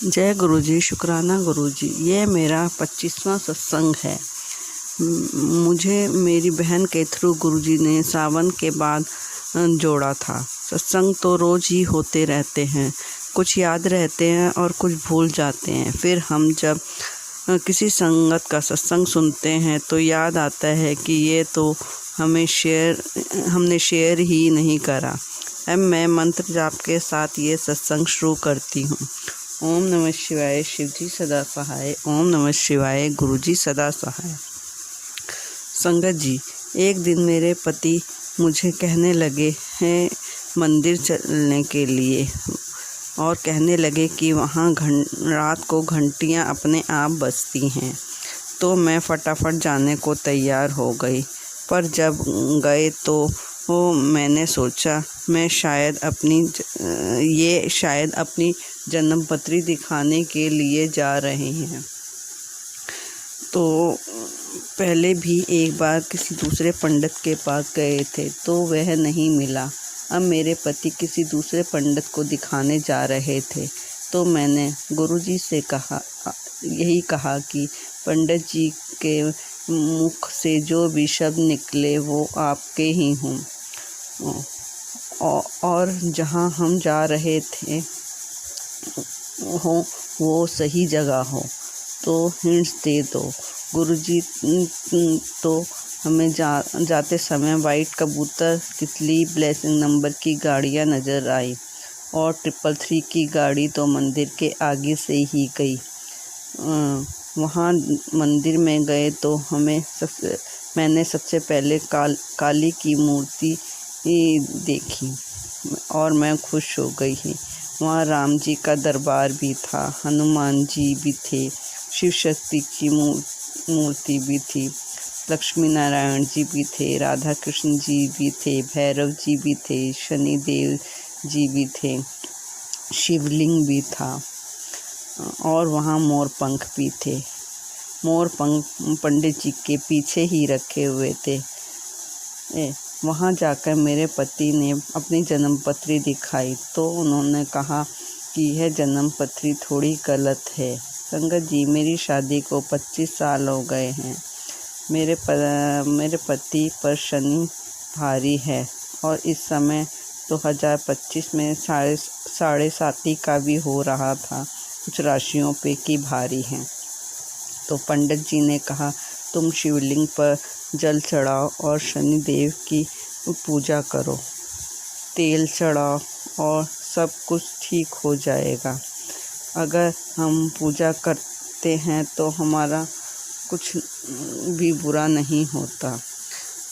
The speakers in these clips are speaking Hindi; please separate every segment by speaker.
Speaker 1: जय गुरुजी, शुक्राना गुरुजी। ये मेरा 25वां सत्संग है। मुझे मेरी बहन के थ्रू गुरुजी ने सावन के बाद जोड़ा था। सत्संग तो रोज़ ही होते रहते हैं, कुछ याद रहते हैं और कुछ भूल जाते हैं। फिर हम जब किसी संगत का सत्संग सुनते हैं तो याद आता है कि ये तो हमने शेयर ही नहीं करा। अब मैं मंत्र जाप के साथ ये सत्संग शुरू करती हूँ। ओम नमः शिवाय, शिवजी सदा सहाय। ओम नमः शिवाय, गुरुजी सदा सहाय। संगत जी, एक दिन मेरे पति मुझे कहने लगे हैं मंदिर चलने के लिए और कहने लगे कि वहाँ रात को घंटियाँ अपने आप बजती हैं। तो मैं फटाफट जाने को तैयार हो गई, पर जब गए तो मैंने सोचा मैं शायद अपनी जन्मपत्री दिखाने के लिए जा रहे हैं। तो पहले भी एक बार किसी दूसरे पंडित के पास गए थे तो वह नहीं मिला। अब मेरे पति किसी दूसरे पंडित को दिखाने जा रहे थे तो मैंने गुरुजी से यही कहा कि पंडित जी के मुख से जो भी शब्द निकले वो आपके ही हों और जहाँ हम जा रहे थे वो सही जगह हो तो हिंट्स दे दो। गुरुजी तो हमें जाते समय वाइट कबूतर, तितली, ब्लेसिंग नंबर की गाड़ियाँ नज़र आई और 333 की गाड़ी तो मंदिर के आगे से ही गई। वहाँ मंदिर में गए तो मैंने सबसे पहले काली की मूर्ति देखी और मैं खुश हो गई। वहाँ राम जी का दरबार भी था, हनुमान जी भी थे, शिव शक्ति की मूर्ति भी थी, लक्ष्मी नारायण जी भी थे, राधा कृष्ण जी भी थे, भैरव जी भी थे, शनि देव जी भी थे, शिवलिंग भी था और वहाँ मोर पंख भी थे। मोर पंख पंडित जी के पीछे ही रखे हुए थे। वहाँ जाकर मेरे पति ने अपनी जन्मपत्री दिखाई तो उन्होंने कहा कि यह जन्मपत्री थोड़ी गलत है। संगत जी, मेरी शादी को 25 साल हो गए हैं। मेरे पति पर शनि भारी है और इस समय 2025 में साढ़े साती का भी हो रहा था। कुछ राशियों पे की भारी हैं। तो पंडित जी ने कहा तुम शिवलिंग पर जल चढ़ाओ और शनि देव की पूजा करो, तेल चढ़ाओ और सब कुछ ठीक हो जाएगा। अगर हम पूजा करते हैं तो हमारा कुछ भी बुरा नहीं होता।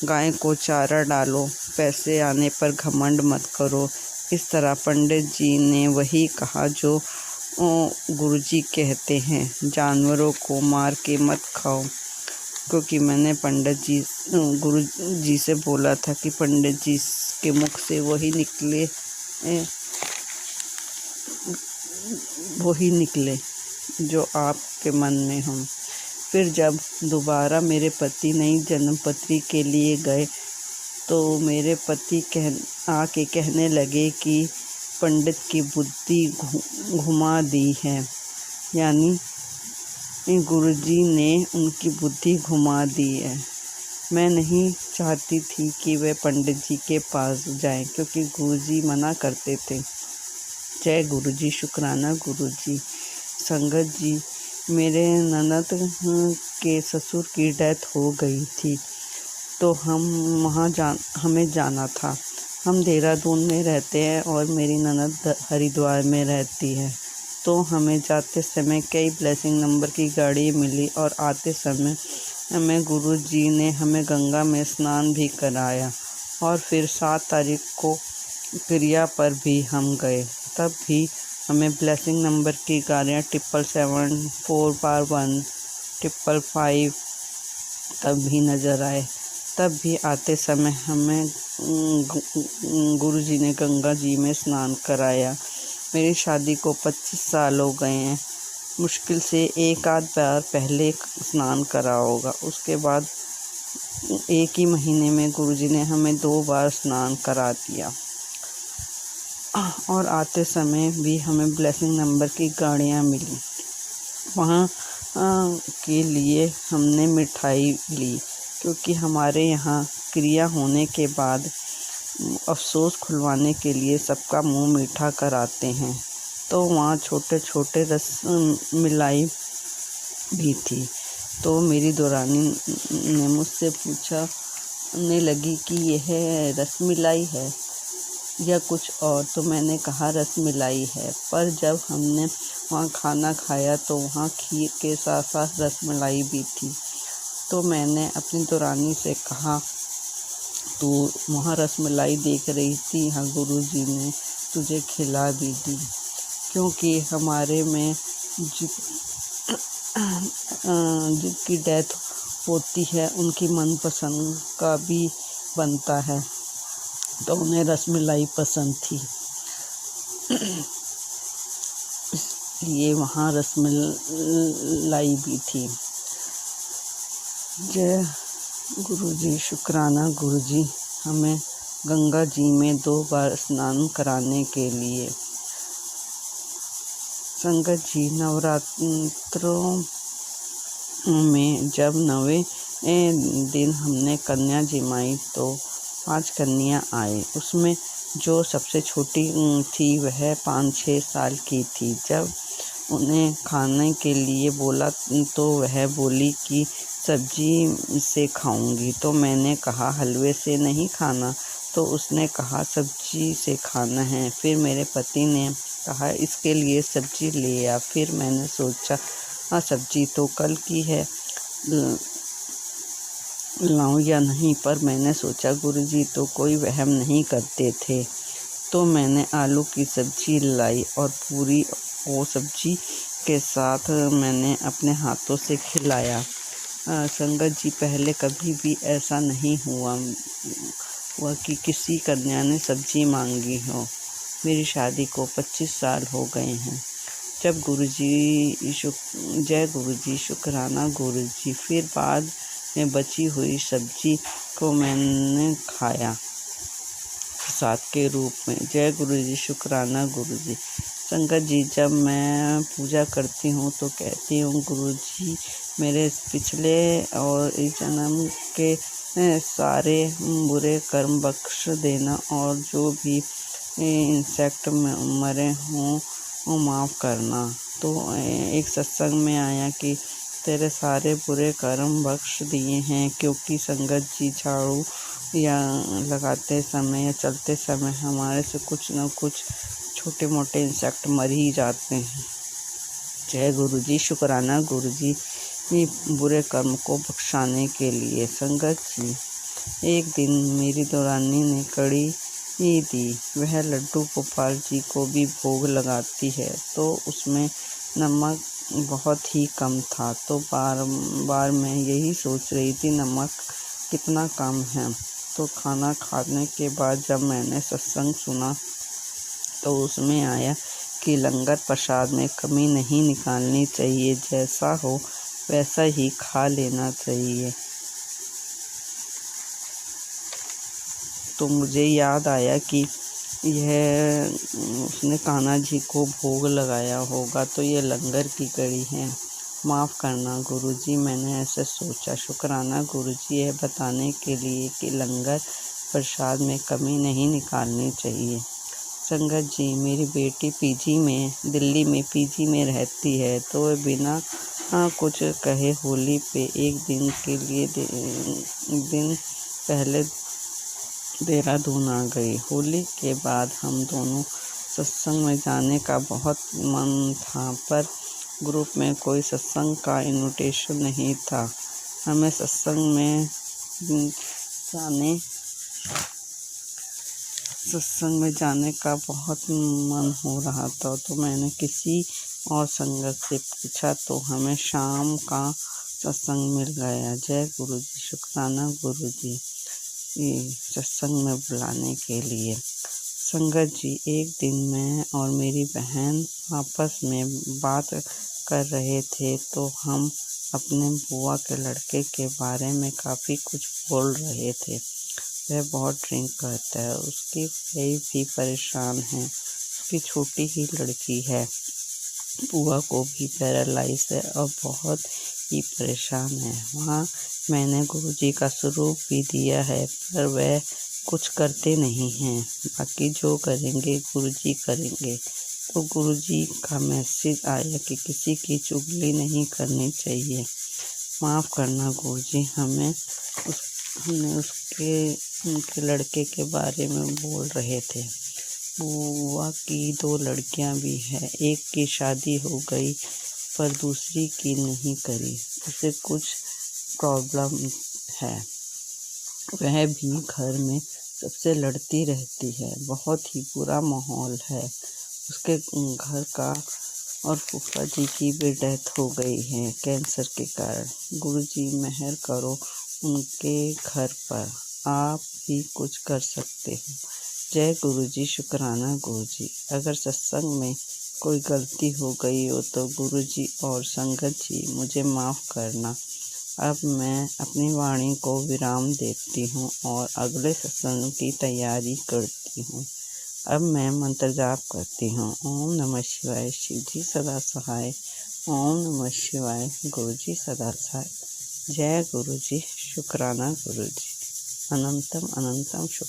Speaker 1: गाय को चारा डालो, पैसे आने पर घमंड मत करो। इस तरह पंडित जी ने वही कहा जो गुरुजी कहते हैं, जानवरों को मार के मत खाओ। क्योंकि मैंने गुरु जी से बोला था कि पंडित जी के मुख से वही निकले जो आपके मन में हो। फिर जब दोबारा मेरे पति नई जन्मपत्री के लिए गए तो मेरे पति आके कहने लगे कि पंडित की बुद्धि घुमा दी है, यानी गुरुजी ने उनकी बुद्धि घुमा दी है। मैं नहीं चाहती थी कि वे पंडित जी के पास जाएं क्योंकि गुरुजी मना करते थे। जय गुरुजी, शुक्राना गुरुजी। संगत जी, मेरे ननद के ससुर की डेथ हो गई थी तो हमें जाना था। हम देहरादून में रहते हैं और मेरी ननद हरिद्वार में रहती है। तो हमें जाते समय कई ब्लेसिंग नंबर की गाड़ी मिली और आते समय हमें गुरुजी ने हमें गंगा में स्नान भी कराया और फिर 7 तारीख को क्रिया पर भी हम गए। तब भी हमें ब्लेसिंग नंबर की गाड़ियाँ 777, 4/1, 555 तब भी नज़र आए। तब भी आते समय हमें गुरुजी ने गंगा जी में स्नान कराया। मेरी शादी को 25 साल हो गए हैं। मुश्किल से एक आध बार पहले स्नान करा होगा, उसके बाद एक ही महीने में गुरुजी ने हमें 2 बार स्नान करा दिया। और आते समय भी हमें ब्लेसिंग नंबर की गाड़ियाँ मिली। वहाँ के लिए हमने मिठाई ली, क्योंकि हमारे यहाँ क्रिया होने के बाद अफसोस खुलवाने के लिए सबका मुंह मीठा कराते हैं। तो वहाँ छोटे छोटे रस मिलाई भी थी। तो मेरी दुरानी ने मुझसे पूछने लगी कि यह रसमलाई है या कुछ और, तो मैंने कहा रसमलाई है। पर जब हमने वहाँ खाना खाया तो वहाँ खीर के साथ साथ रसमलाई भी थी। तो मैंने अपनी दुरानी से कहा, तू वहाँ रसमलाई देख रही थी, हाँ गुरुजी ने तुझे खिला भी दी, क्योंकि हमारे में जिनकी डेथ होती है उनकी मनपसंद का भी बनता है, तो उन्हें रसमलाई पसंद थी, इसलिए वहाँ रसमलाई भी थी। जय गुरुजी, शुक्राना गुरुजी हमें गंगा जी में 2 बार स्नान कराने के लिए। संगत जी, नवरात्रों में जब 9वें दिन हमने कन्या जमाई तो 5 कन्या आए। उसमें जो सबसे छोटी थी वह 5-6 साल की थी। जब उन्हें खाने के लिए बोला तो वह बोली कि सब्जी से खाऊंगी। तो मैंने कहा हलवे से नहीं खाना, तो उसने कहा सब्जी से खाना है। फिर मेरे पति ने कहा इसके लिए सब्जी ले आ। फिर मैंने सोचा सब्जी तो कल की है, लाऊं या नहीं, पर मैंने सोचा गुरुजी तो कोई वहम नहीं करते थे। तो मैंने आलू की सब्जी लाई और पूरी वो सब्जी के साथ मैंने अपने हाथों से खिलाया। संगत जी, पहले कभी भी ऐसा नहीं हुआ कि किसी कन्या ने सब्जी मांगी हो। मेरी शादी को 25 साल हो गए हैं। जब जय गुरुजी, शुक्राना गुरुजी। फिर बाद में बची हुई सब्जी को मैंने खाया प्रसाद के रूप में। जय गुरुजी, शुक्राना गुरुजी। संगत जी, जब मैं पूजा करती हूँ तो कहती हूँ गुरुजी मेरे पिछले और इस जन्म के सारे बुरे कर्म बख्श देना, और जो भी इंसेक्ट मरे हों वो माफ़ करना। तो एक सत्संग में आया कि तेरे सारे बुरे कर्म बख्श दिए हैं, क्योंकि संगत जी झाड़ू या लगाते समय या चलते समय हमारे से कुछ न कुछ छोटे मोटे इंसेक्ट मर ही जाते हैं। जय गुरुजी, शुक्राना गुरुजी बुरे कर्म को बख्शाने के लिए। संगत जी, एक दिन मेरी दुरानी ने कड़ी दी। वह लड्डू गोपाल जी को भी भोग लगाती है, तो उसमें नमक बहुत ही कम था। तो बार मैं यही सोच रही थी नमक कितना कम है। तो खाना खाने के बाद जब मैंने सत्संग सुना तो उसमें आया कि लंगर प्रसाद में कमी नहीं निकालनी चाहिए, जैसा हो वैसा ही खा लेना चाहिए। तो मुझे याद आया कि यह उसने कान्हा जी को भोग लगाया होगा, तो ये लंगर की कड़ी है। माफ़ करना गुरुजी, मैंने ऐसे सोचा। शुक्राना गुरुजी यह बताने के लिए कि लंगर प्रसाद में कमी नहीं निकालनी चाहिए। संगत जी, मेरी बेटी दिल्ली में पीजी में रहती है, तो वह बिना कुछ कहे होली पे एक दिन के लिए दिन पहले देहरादून आ गई। होली के बाद हम दोनों सत्संग में जाने का बहुत मन था, पर ग्रुप में कोई सत्संग का इनविटेशन नहीं था। हमें सत्संग में जाने का बहुत मन हो रहा था, तो मैंने किसी और संगत से पूछा तो हमें शाम का सत्संग मिल गया। जय गुरुजी, शुक्राना गुरुजी सत्संग में बुलाने के लिए। संगत जी, एक दिन मैं और मेरी बहन आपस में बात कर रहे थे, तो हम अपने बुआ के लड़के के बारे में काफ़ी कुछ बोल रहे थे। वह बहुत ड्रिंक करता है। उसकी वाइफ भी परेशान है, उसकी छोटी ही लड़की है। बुआ को भी पैरालाइज है और बहुत ही परेशान है। वहाँ मैंने गुरुजी का स्वरूप भी दिया है, पर वह कुछ करते नहीं हैं। बाकी जो करेंगे गुरुजी करेंगे। तो गुरुजी का मैसेज आया कि किसी की चुगली नहीं करनी चाहिए। माफ़ करना गुरुजी, हमने उनके लड़के के बारे में बोल रहे थे। बुआ की 2 लड़कियां भी हैं। एक की शादी हो गई पर दूसरी की नहीं करी। उसे कुछ प्रॉब्लम है। वह भी घर में सबसे लड़ती रहती है। बहुत ही बुरा माहौल है। उसके घर का और फूफा जी की भी डेथ हो गई है कैंसर के कारण। गुरुजी मेहर करो उनके घर पर, आप भी कुछ कर सकते हो। जय गुरुजी। शुक्राना गुरुजी। अगर सत्संग में कोई गलती हो गई हो तो गुरुजी और संगत जी मुझे माफ़ करना। अब मैं अपनी वाणी को विराम देती हूँ और अगले सत्संग की तैयारी करती हूँ। अब मैं मंत्र जाप करती हूँ। ओम नमः शिवाय। शिव जी सदा सहाय। ओम नमः शिवाय। गुरुजी सदा सहाय। जय गुरुजी। शुक्राना गुरुजी। अनंतम अनंतम शुक्र।